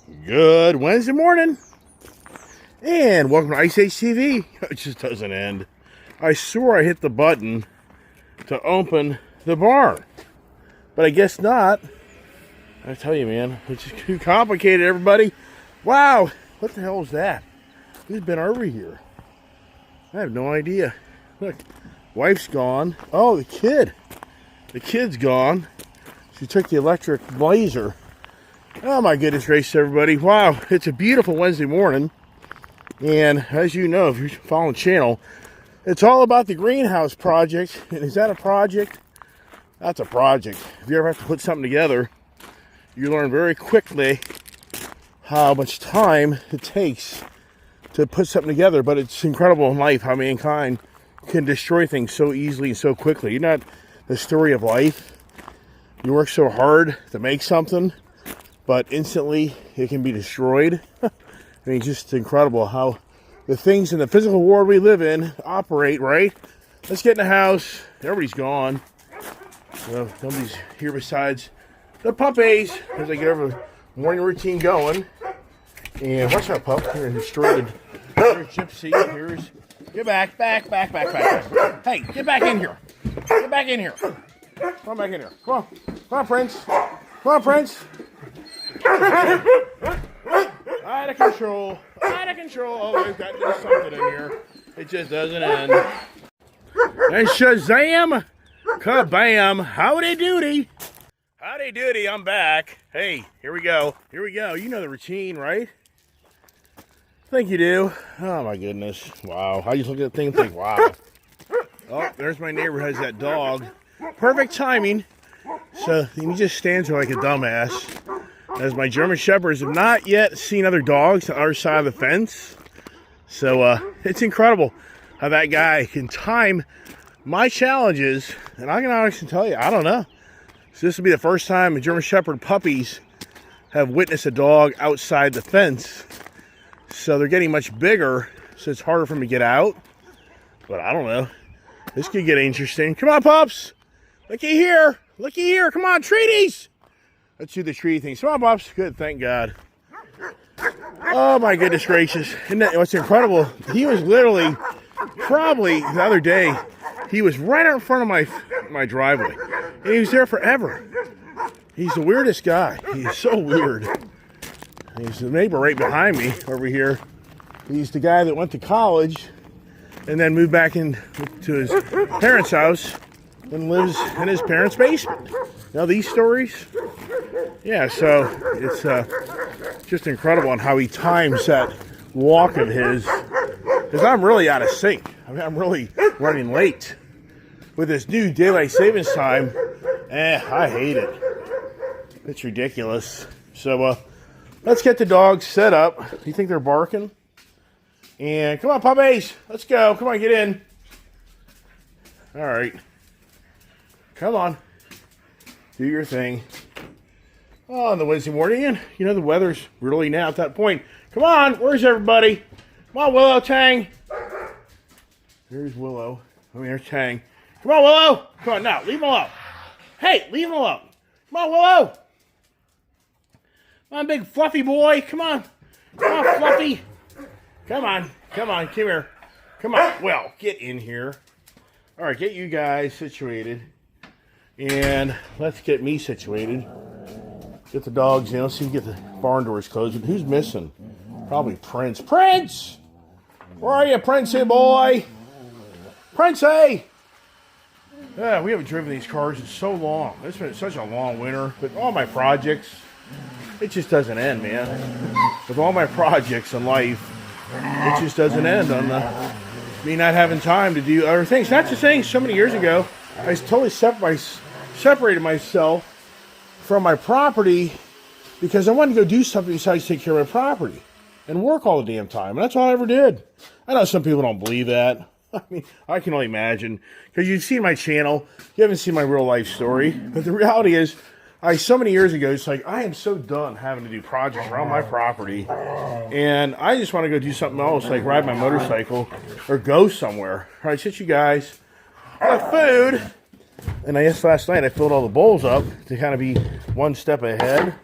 Good Wednesday morning, and welcome to Ice Age TV. It just doesn't end. I swore I hit the button to open the barn, but I guess not. I tell you, man, it's just too complicated, everybody. Wow, what the hell is that? Who's been over here? I have no idea. Look, wife's gone. Oh, the kid. The kid's gone. She took the electric blazer. Oh my goodness gracious, everybody. Wow, it's a beautiful Wednesday morning. And as you know, if you're following the channel, it's all about the greenhouse project. And is that a project? That's a project. If you ever have to put something together, you learn very quickly how much time it takes to put something together. But it's incredible in life how mankind can destroy things so easily and so quickly. You're not the story of life. You work so hard to make something, but instantly it can be destroyed. I mean, just incredible how the things in the physical world we live in operate, right? Let's get in the house. Everybody's gone. Well, nobody's here besides the puppies as I get over the morning routine going. And watch out, pup. You're destroyed. Here's Gypsy. Here's... Get back. Hey, get back in here. Get back in here. Come back in here. Come on, Prince. Come on, Prince. Out of control. Oh, we've got something in here. It just doesn't end. And Shazam! Kabam! Howdy doody! Howdy doody, I'm back. Hey, here we go. You know the routine, right? I think you do. Oh my goodness. Wow. I just look at the thing and think, wow. Oh, there's my neighbor has that dog. Perfect timing. So he just stands there like a dumbass. As my German Shepherds have not yet seen other dogs on the other side of the fence. So it's incredible how that guy can time my challenges. And I can honestly tell you, I don't know. So this will be the first time the German Shepherd puppies have witnessed a dog outside the fence. So they're getting much bigger, so it's harder for them to get out. But I don't know. This could get interesting. Come on, pups. Looky here. Come on, treaties. Let's do the tree thing. Come on, pups. Good, thank God. Oh, my goodness gracious. Isn't that what's incredible? He was literally, probably the other day, he was right out in front of my driveway. And he was there forever. He's the weirdest guy. He's so weird. He's the neighbor right behind me over here. He's the guy that went to college and then moved back into his parents' house and lives in his parents' basement. Now these stories? Yeah, so it's just incredible on how he times that walk of his. Because I'm really out of sync. I mean, I'm really running late. With this new daylight savings time, I hate it. It's ridiculous. So let's get the dogs set up. You think they're barking? And come on, puppies. Let's go. Come on, get in. All right. Come on. Do your thing. Oh, on the Wednesday morning, and you know the weather's really now at that point. Come on, where's everybody? Come on, Willow, Tang. There's Willow. There's Tang. Come on, Willow. Come on, now, leave him alone. Hey, leave him alone. Come on, Willow. Come on, big fluffy boy. Come on, Fluffy. Come on, come here. Come on, well, get in here. All right, get you guys situated. And let's get me situated. Get the dogs in. Let's see if we get the barn doors closed. But who's missing? Probably Prince. Prince! Where are you, Princey boy? Princey! Yeah, we haven't driven these cars in so long. It's been such a long winter. But all my projects, it just doesn't end, man. With all my projects in life, it just doesn't end on me not having time to do other things. Not just saying, so many years ago, I totally separated myself from my property because I wanted to go do something besides take care of my property and work all the damn time. And that's all I ever did. I know some people don't believe that. I mean, I can only imagine because you've seen my channel. You haven't seen my real life story. But the reality is, so many years ago, it's like, I am so done having to do projects around my property. And I just want to go do something else, like ride my motorcycle or go somewhere. All right, sit you guys. I got food. And I guess last night I filled all the bowls up to kind of be one step ahead.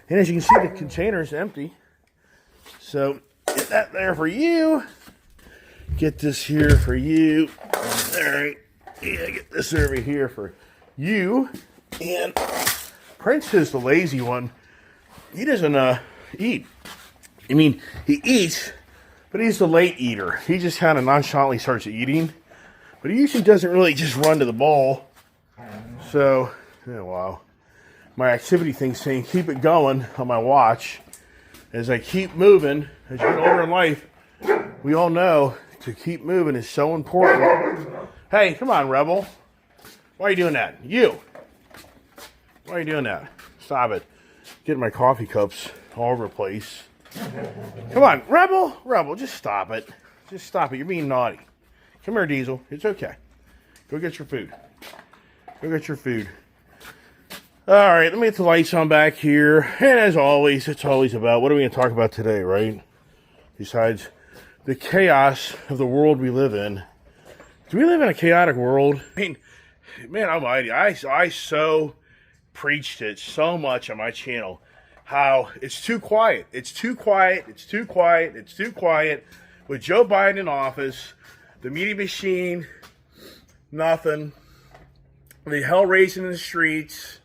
And as you can see, the container is empty. So get that there for you. Get this here for you. All right. Yeah, get this over here for you. And Prince is the lazy one. He doesn't eat. I mean, he eats, but he's the late eater. He just kind of nonchalantly starts eating. But he usually doesn't really just run to the bowl. So, yeah, wow. My activity thing's saying keep it going on my watch. As I keep moving, as you get older in life, we all know to keep moving is so important. Hey, come on, Rebel. Why are you doing that? You. Why are you doing that? Stop it. Getting my coffee cups all over the place. Come on, Rebel. Rebel, just stop it. Just stop it. You're being naughty. Come here, Diesel. It's okay. Go get your food. Go get your food. All right, let me get the lights on back here. And as always, it's always about what are we going to talk about today, right? Besides the chaos of the world we live in. Do we live in a chaotic world? I mean, man almighty, I so preached it so much on my channel. How it's too quiet. It's too quiet. It's too quiet. It's too quiet. With Joe Biden in office, the media machine, nothing. The hell raising in the streets,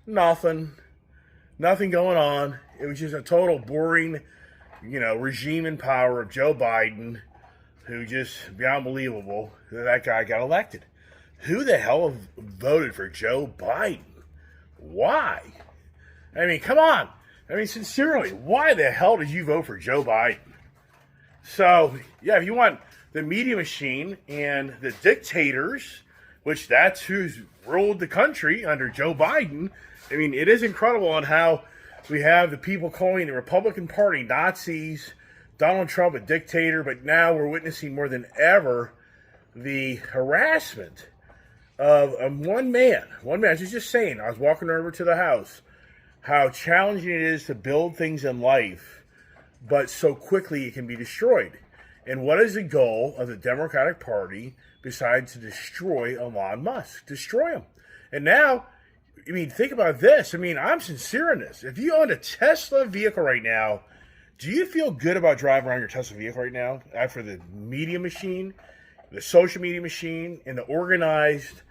nothing. Nothing going on. It was just a total boring, regime in power of Joe Biden, who just, beyond believable that guy got elected. Who the hell voted for Joe Biden? Why? I mean, come on. I mean, sincerely, why the hell did you vote for Joe Biden? So, yeah, if you want the media machine and the dictators, which that's who's ruled the country under Joe Biden, I mean, it is incredible on how we have the people calling the Republican Party Nazis, Donald Trump a dictator, but now we're witnessing more than ever the harassment of one man. One man, I was just saying, I was walking over to the house, how challenging it is to build things in life, but so quickly it can be destroyed. And what is the goal of the Democratic Party besides to destroy Elon Musk? Destroy him. And now, I mean, think about this. I mean, I'm sincere in this. If you own a Tesla vehicle right now, do you feel good about driving around your Tesla vehicle right now after the media machine, the social media machine, and the organized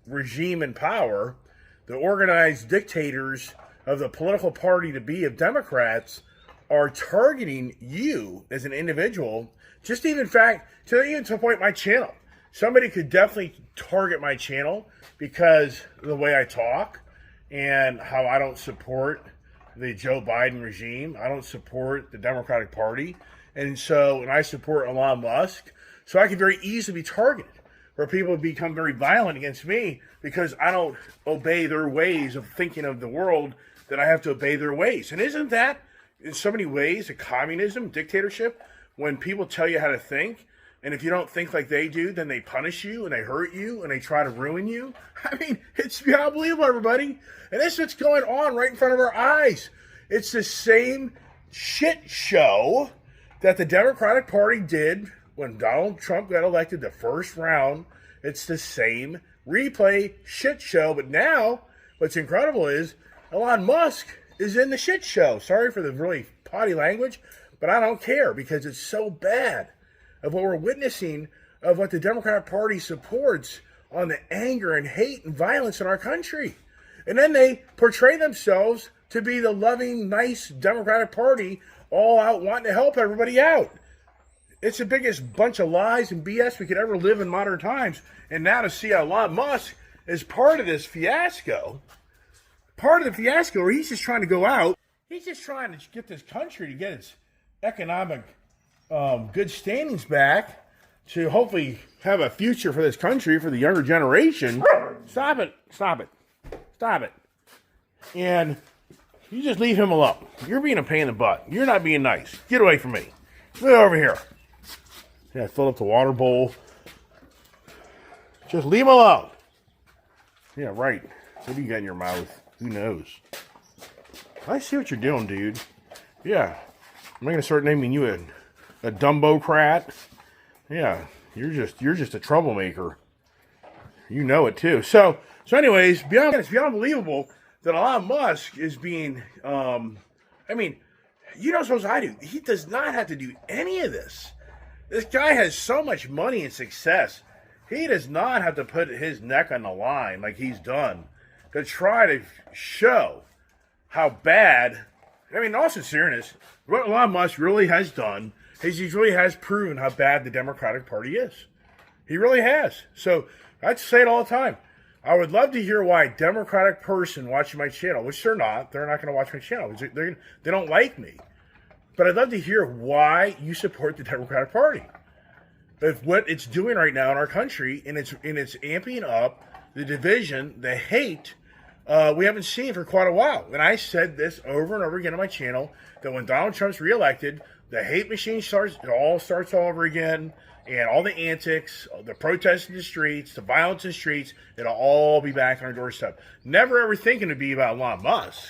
regime in power, the organized dictators of the political party to be of Democrats are targeting you as an individual, just even fact, to the point my channel. Somebody could definitely target my channel because of the way I talk and how I don't support the Joe Biden regime. I don't support the Democratic Party. And I support Elon Musk. So I could very easily be targeted, where people become very violent against me because I don't obey their ways of thinking of the world, that I have to obey their ways. And isn't that, in so many ways, a communism, dictatorship, when people tell you how to think, and if you don't think like they do, then they punish you, and they hurt you, and they try to ruin you? I mean, it's beyond believable, everybody. And this is what's going on right in front of our eyes. It's the same shit show that the Democratic Party did when Donald Trump got elected the first round. It's the same replay shit show. But now, what's incredible is Elon Musk is in the shit show. Sorry for the really potty language, but I don't care because it's so bad of what we're witnessing, of what the Democratic Party supports on the anger and hate and violence in our country. And then they portray themselves to be the loving, nice Democratic Party, all out wanting to help everybody out. It's the biggest bunch of lies and BS we could ever live in modern times. And now to see Elon Musk as part of this fiasco, part of the fiasco where he's just trying to go out, he's just trying to get this country to get its economic good standings back, to hopefully have a future for this country, for the younger generation. Stop it. Stop it. Stop it. And you just leave him alone. You're being a pain in the butt. You're not being nice. Get away from me. Get over here. Yeah, fill up the water bowl. Just leave him alone. Yeah, right. What do you got in your mouth? Who knows? I see what you're doing, dude. Yeah. I'm going to start naming you a Dumbo-crat. Yeah, you're just a troublemaker. You know it too. So anyways, it's beyond believable that Elon Musk is being, I mean, you know, so as I do, he does not have to do any of this. This guy has so much money and success. He does not have to put his neck on the line like he's done to try to show how bad, I mean, in all sincereness, what Elon Musk really has done is he really has proven how bad the Democratic Party is. He really has. So I say it all the time. I would love to hear why a Democratic person watching my channel, which they're not going to watch my channel. They don't like me. But I'd love to hear why you support the Democratic Party. If what it's doing right now in our country, and it's amping up the division, the hate, we haven't seen for quite a while. And I said this over and over again on my channel, that when Donald Trump's reelected, the hate machine starts all over again, and all the antics, the protests in the streets, the violence in the streets, it'll all be back on our doorstep. Never ever thinking it'd be about Elon Musk.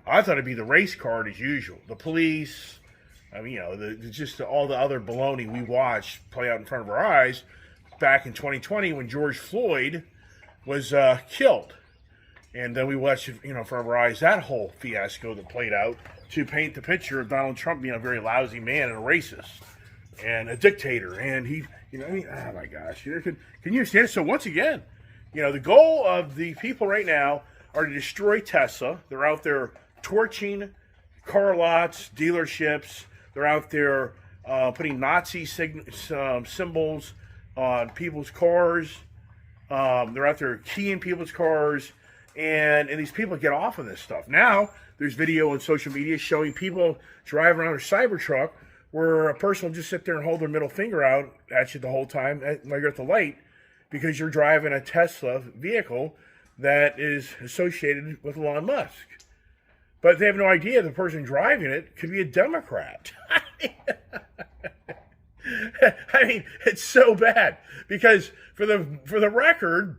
I thought it'd be the race card as usual. The police, I mean, you know, just all the other baloney we watched play out in front of our eyes back in 2020 when George Floyd was killed. And then we watched, you know, in front of our eyes that whole fiasco that played out to paint the picture of Donald Trump being a very lousy man and a racist and a dictator. And he, you know, I mean, oh my gosh. Can you understand? So once again, you know, the goal of the people right now are to destroy Tesla. They're out there torching car lots, dealerships. They're out there putting Nazi symbols on people's cars. They're out there keying people's cars. And these people get off of this stuff. Now, there's video on social media showing people driving around a Cybertruck where a person will just sit there and hold their middle finger out at you the whole time while you're at the light because you're driving a Tesla vehicle that is associated with Elon Musk. But they have no idea the person driving it could be a Democrat. I mean, it's so bad. Because for the record,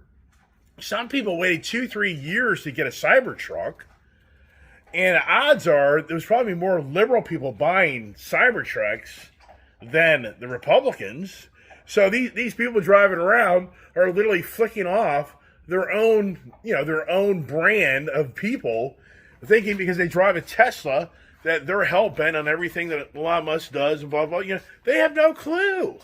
some people waited 2-3 years to get a Cybertruck. And the odds are there's probably more liberal people buying Cybertrucks than the Republicans. So these people driving around are literally flicking off their own, you know, their own brand of people, thinking because they drive a Tesla that they're hell-bent on everything that Elon Musk does and blah, blah, you know. They have no clue.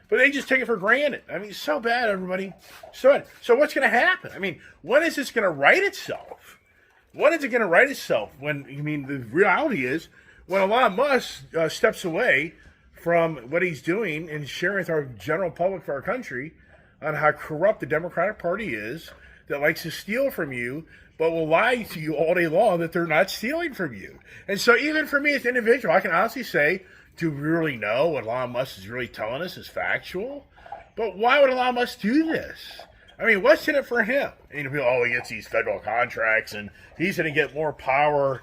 But they just take it for granted. I mean, it's so bad, everybody. So what's going to happen? I mean, when is this going to right itself? When is it going to right itself? When, I mean, the reality is, when Elon Musk steps away from what he's doing and sharing with our general public for our country on how corrupt the Democratic Party is, that likes to steal from you, but will lie to you all day long that they're not stealing from you. And so even for me as an individual, I can honestly say, do we really know what Elon Musk is really telling us is factual? But why would Elon Musk do this? I mean, what's in it for him? And people, oh, he gets these federal contracts and he's going to get more power.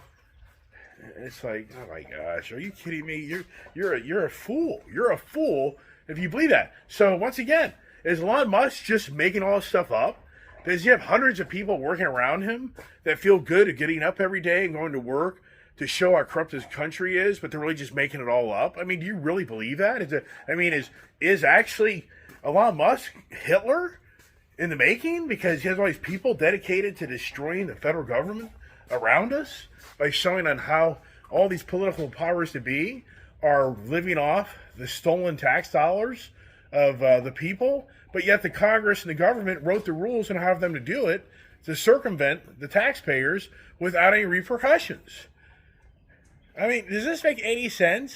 It's like, oh my gosh, are you kidding me? You're a fool. You're a fool if you believe that. So once again, is Elon Musk just making all this stuff up? Does he have hundreds of people working around him that feel good at getting up every day and going to work to show how corrupt his country is, but they're really just making it all up? I mean, do you really believe that? Is actually Elon Musk Hitler in the making because he has all these people dedicated to destroying the federal government around us by showing on how all these political powers to be are living off the stolen tax dollars of the people, but yet the Congress and the government wrote the rules on how for them to do it to circumvent the taxpayers without any repercussions. I mean, does this make any sense?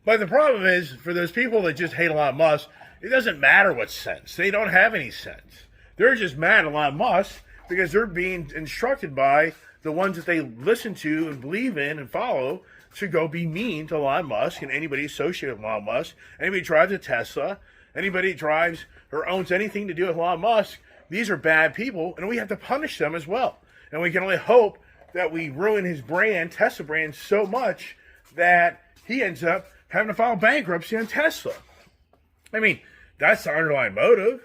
But the problem is, for those people that just hate Elon Musk, it doesn't matter what sense. They don't have any sense. They're just mad at Elon Musk because they're being instructed by the ones that they listen to and believe in and follow to go be mean to Elon Musk and anybody associated with Elon Musk. Anybody drives a Tesla, anybody drives or owns anything to do with Elon Musk, these are bad people, and we have to punish them as well. And we can only hope that we ruin his brand, Tesla brand, so much that he ends up having to file bankruptcy on Tesla. I mean, that's the underlying motive.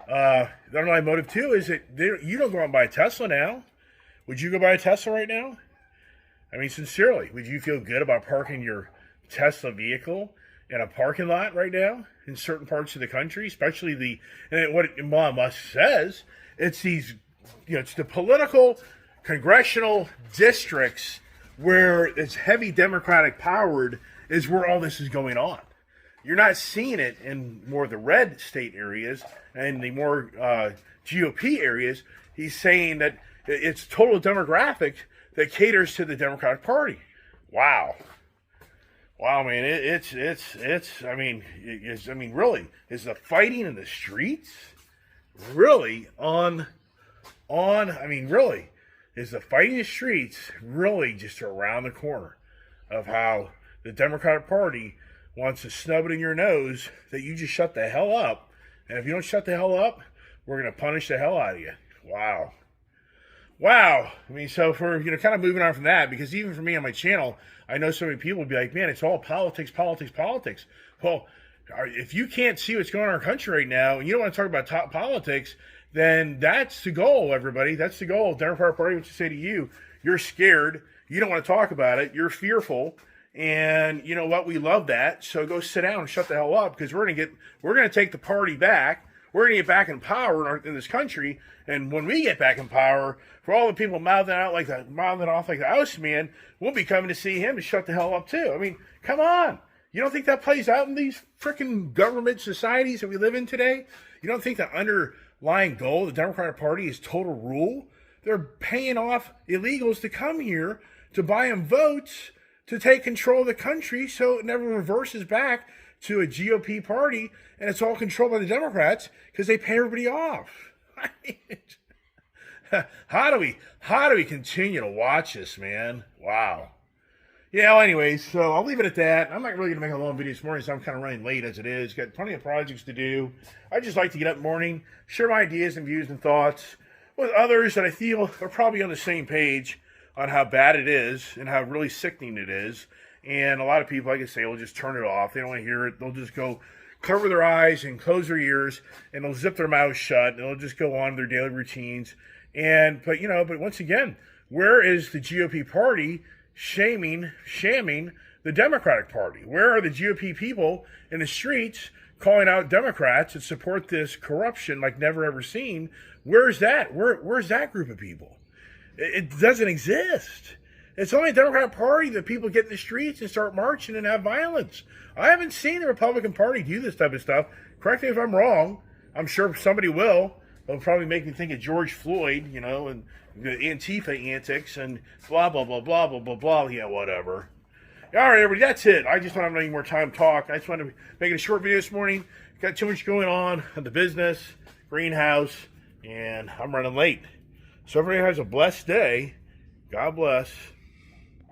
The underlying motive, too, is that you don't go out and buy a Tesla now. Would you go buy a Tesla right now? I mean, sincerely, would you feel good about parking your Tesla vehicle in a parking lot right now in certain parts of the country, especially and what Elon Musk says, it's these, you know, it's the political congressional districts where it's heavy Democratic powered is where all this is going on. You're not seeing it in more of the red state areas and the more GOP areas. He's saying that it's total demographic that caters to the Democratic Party. Wow. Wow, man, really, is the fighting in the streets really really, is the fighting in the streets really just around the corner of how the Democratic Party wants to snub it in your nose that you just shut the hell up, and if you don't shut the hell up, we're going to punish the hell out of you. Wow. Wow. I mean, so for, kind of moving on from that, because even for me on my channel, I know so many people would be like, man, it's all politics, politics, politics. Well, if you can't see what's going on in our country right now, and you don't want to talk about top politics, then that's the goal, everybody. That's the goal. Democratic Party wants to say to you, you're scared. You don't want to talk about it. You're fearful. And you know what? We love that. So go sit down and shut the hell up, because we're going to take the party back. We're going to get back in power in this country. And when we get back in power, for all the people mouthing off like the Oust man, we'll be coming to see him and shut the hell up too. I mean, come on. You don't think that plays out in these freaking government societies that we live in today? You don't think the underlying goal of the Democratic Party is total rule? They're paying off illegals to come here to buy them votes to take control of the country so it never reverses back to a GOP party, and it's all controlled by the Democrats because they pay everybody off. How do we continue to watch this, man? Wow. Yeah, well, anyways, so I'll leave it at that. I'm not really going to make a long video this morning, so I'm kind of running late as it is. Got plenty of projects to do. I just like to get up in the morning, share my ideas and views and thoughts with others that I feel are probably on the same page on how bad it is and how really sickening it is. And a lot of people, like I say, will just turn it off. They don't want to hear it. They'll just go cover their eyes and close their ears, and they'll zip their mouths shut, and they'll just go on their daily routines. But once again, where is the GOP party shamming the Democratic Party? Where are the GOP people in the streets calling out Democrats that support this corruption like never ever seen? Where's that? Where's that group of people? It doesn't exist. It's only the Democratic Party that people get in the streets and start marching and have violence. I haven't seen the Republican Party do this type of stuff. Correct me if I'm wrong. I'm sure somebody will. They'll probably make me think of George Floyd, and the Antifa antics and blah, blah, blah, blah, blah, blah, blah. Yeah, whatever. All right, everybody, that's it. I just don't have any more time to talk. I just wanted to make a short video this morning. Got too much going on in the business, greenhouse, and I'm running late. So everybody has a blessed day. God bless.